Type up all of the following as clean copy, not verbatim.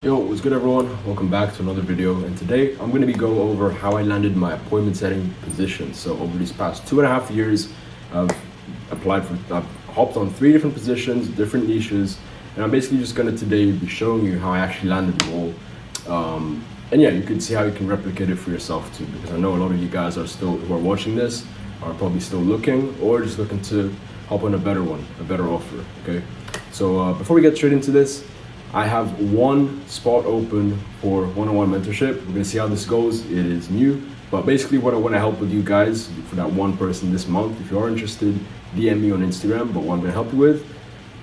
Yo, what's good everyone? Welcome back to another video, and today I'm going to be going over how I landed my appointment setting position. So over these past 2.5 years, I've I've hopped on 3 different positions, different niches, and I'm basically just going to today be showing you how I actually landed the role. And yeah, you can see how you can replicate it for yourself too, because I know a lot of you guys who are watching this are probably still looking or just looking to hop on a better one, a better offer, okay? So before we get straight into this, I have one spot open for one-on-one mentorship. We're gonna see how this goes. It is new, but basically what I wanna help with you guys for that one person this month. If you are interested, DM me on Instagram, but what I'm gonna help you with,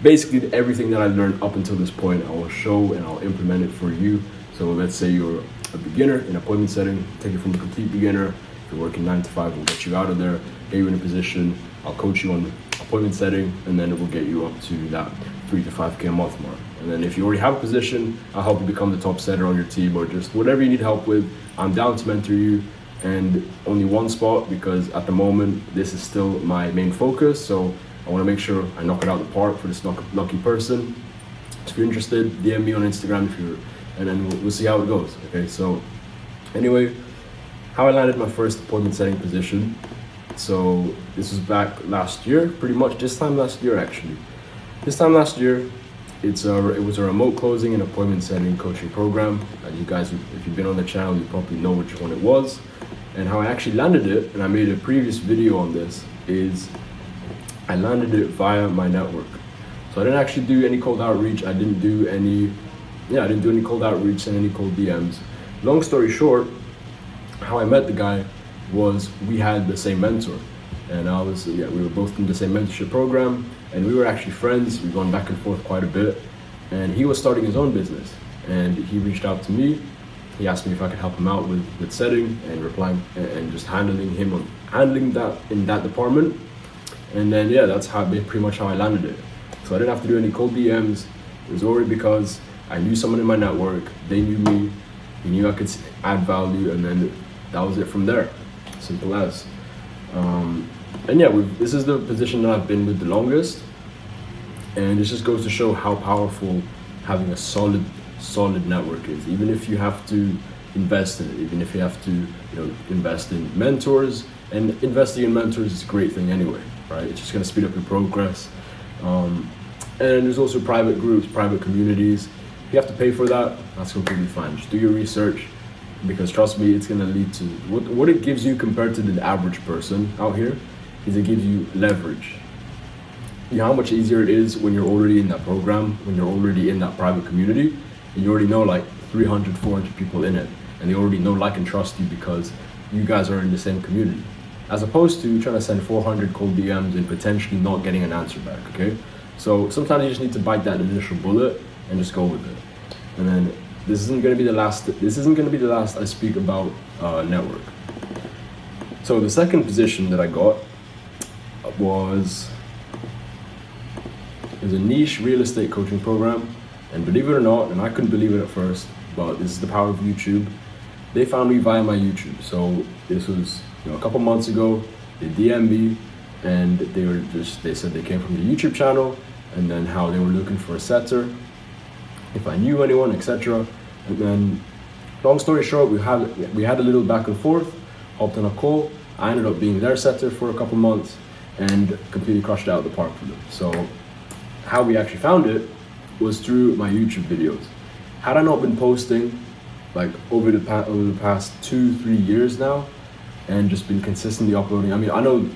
basically everything that I learned up until this point, I will show and I'll implement it for you. So let's say you're a beginner in appointment setting, take it from a complete beginner. If you're working 9 to 5, we'll get you out of there, get you in a position. I'll coach you on appointment setting, and then it will get you up to that 3 to 5K a month mark. And then if you already have a position, I'll help you become the top setter on your team, or just whatever you need help with. I'm down to mentor you, and only one spot, because at the moment this is still my main focus. So I want to make sure I knock it out of the park for this lucky person. So if you're interested, DM me on Instagram and then we'll see how it goes. Okay, so anyway, how I landed my first appointment setting position. So this was back last year, pretty much this time last year actually. This time last year, it was a remote closing and appointment setting coaching program. You guys, if you've been on the channel, you probably know which one it was. And how I actually landed it, and I made a previous video on this, is I landed it via my network. So I didn't actually do any cold outreach. I didn't do any cold outreach and any cold DMs. Long story short, how I met the guy was we had the same mentor, and we were both in the same mentorship program, and we were actually friends. We've gone back and forth quite a bit, and he was starting his own business, and he reached out to me. He asked me if I could help him out with setting and replying and just handling that in that department. And then yeah, that's pretty much how I landed it. So I didn't have to do any cold DMs. It was already because I knew someone in my network, they knew me, he knew I could add value, and then that was it from there. Simple as. And yeah, this is the position that I've been with the longest, and it just goes to show how powerful having a solid network is. Even if you have to invest in it, even if you have to invest in mentors, and investing in mentors is a great thing anyway, right? It's just going to speed up your progress. And there's also private groups, private communities. If you have to pay for that, that's completely fine. Just do your research, because trust me, it's going to lead to what it gives you compared to the average person out here is it gives you leverage. You know how much easier it is when you're already in that program, when you're already in that private community, and you already know like 300, 400 people in it, and they already know, like, and trust you because you guys are in the same community, as opposed to trying to send 400 cold DMs and potentially not getting an answer back, okay? So sometimes you just need to bite that initial bullet and just go with it. And then this isn't going to be the last I speak about network. So the second position that I got was a niche real estate coaching program, and believe it or not, and I couldn't believe it at first, but this is the power of YouTube. They found me via my YouTube. So this was a couple months ago. They DM'd me, and they said they came from the YouTube channel, and then how they were looking for a setter, if I knew anyone, etc. And then, long story short, we had a little back and forth, hopped on a call. I ended up being their setter for a couple months and completely crushed it out of the park for them. So how we actually found it was through my YouTube videos. Had I not been posting like over the past 2-3 years now, and just been consistently uploading, I mean, I know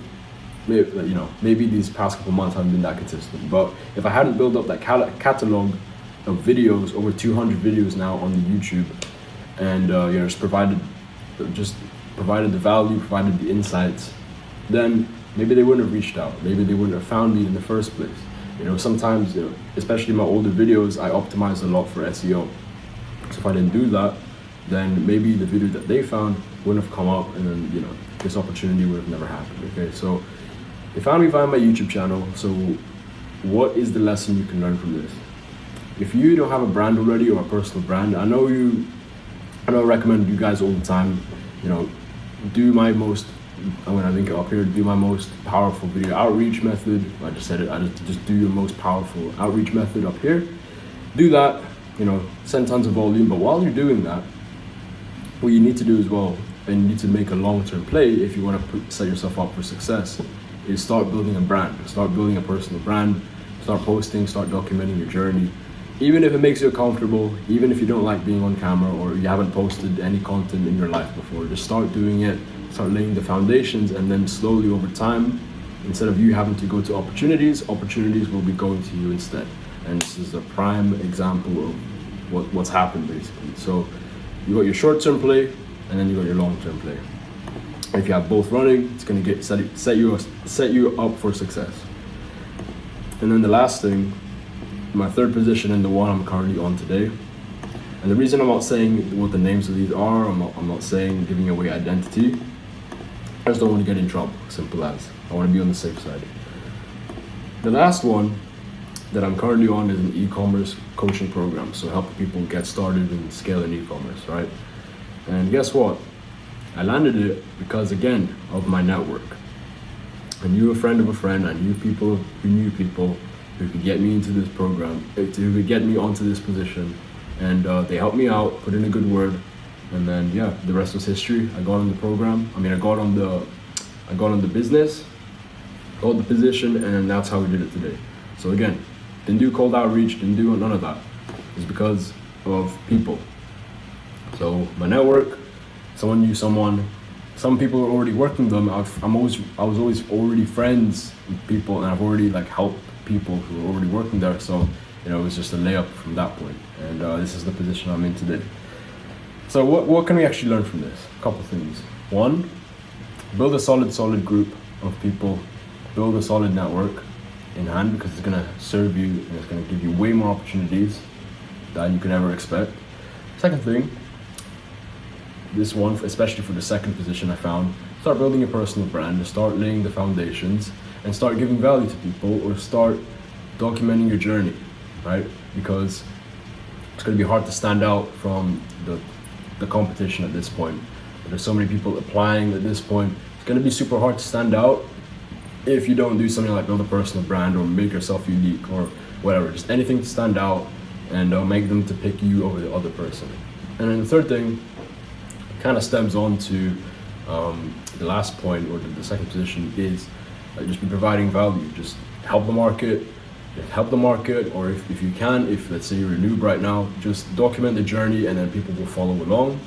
maybe these past couple months haven't been that consistent, but if I hadn't built up that catalog of videos, over 200 videos now on the YouTube, and just provided the value, provided the insights, then maybe they wouldn't have reached out. Maybe they wouldn't have found me in the first place. Sometimes, especially my older videos, I optimize a lot for SEO. So if I didn't do that, then maybe the video that they found wouldn't have come up, and then this opportunity would have never happened. Okay, so they found me via my YouTube channel. So what is the lesson you can learn from this? If you don't have a brand already, or a personal brand, I know I recommend you guys all the time, do my most, I'm gonna link it up here, do my most powerful video outreach method. I just said it, just do your most powerful outreach method up here. Do that, send tons of volume. But while you're doing that, what you need to do as well, and you need to make a long-term play if you want to set yourself up for success, is start building a brand, start building a personal brand, start posting, start documenting your journey. Even if it makes you uncomfortable, even if you don't like being on camera or you haven't posted any content in your life before, just start doing it, start laying the foundations, and then slowly over time, instead of you having to go to opportunities will be going to you instead. And this is a prime example of what's happened basically. So you got your short-term play, and then you got your long-term play. If you have both running, it's going to set you up for success. And then the last thing, my third position in the one I'm currently on today. And the reason I'm not saying what the names of these are, I'm not saying giving away identity. I just don't want to get in trouble, simple as. I want to be on the safe side. The last one that I'm currently on is an e-commerce coaching program. So helping people get started and scale in e-commerce, right? And guess what? I landed it because, again, of my network. I knew a friend of a friend. I knew people who knew people who could get me into this program, who could get me onto this position. And they helped me out, put in a good word. And then, yeah, the rest was history. I got on the program. I got on the business, got the position, and that's how we did it today. So again, didn't do cold outreach, didn't do none of that. It's because of people. So my network, someone knew someone, some people were already working with them. I was always already friends with people, and I've already helped people who were already working there. So it was just a layup from that point. And this is the position I'm in today. So what can we actually learn from this? A couple things. One, build a solid group of people, build a solid network in hand, because it's gonna serve you and it's gonna give you way more opportunities than you could ever expect. Second thing, this one, especially for the second position I found, start building a personal brand, start laying the foundations, and start giving value to people, or start documenting your journey, right? Because it's gonna be hard to stand out from the competition at this point. There's so many people applying at this point. It's gonna be super hard to stand out if you don't do something like build a personal brand or make yourself unique or whatever. Just anything to stand out and make them to pick you over the other person. And then the third thing kind of stems on to the last point, or the second position, is just be providing value. Just help the market, or if you can, if let's say you're a noob right now, just document the journey, and then people will follow along.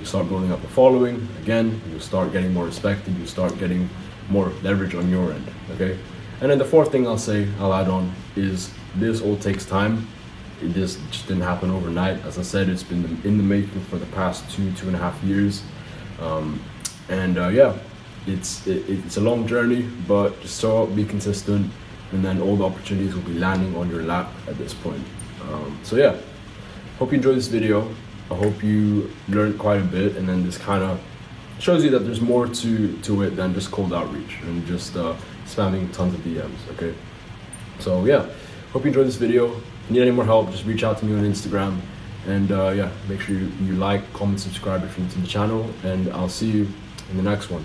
You start building up a following, again, you'll start getting more respect, and you start getting more leverage on your end, okay? And then the fourth thing I'll add on is this all takes time. It just didn't happen overnight. As I said, it's been in the making for the past 2.5 years. Yeah, it's a long journey, but just show up, be consistent, and then all the opportunities will be landing on your lap at this point. So yeah, hope you enjoyed this video. I hope you learned quite a bit, and then this kind of shows you that there's more to it than just cold outreach and just spamming tons of DMs, okay? So yeah, hope you enjoyed this video. If you need any more help, just reach out to me on Instagram. And yeah, make sure you like, comment, subscribe if you're new to the channel, and I'll see you in the next one.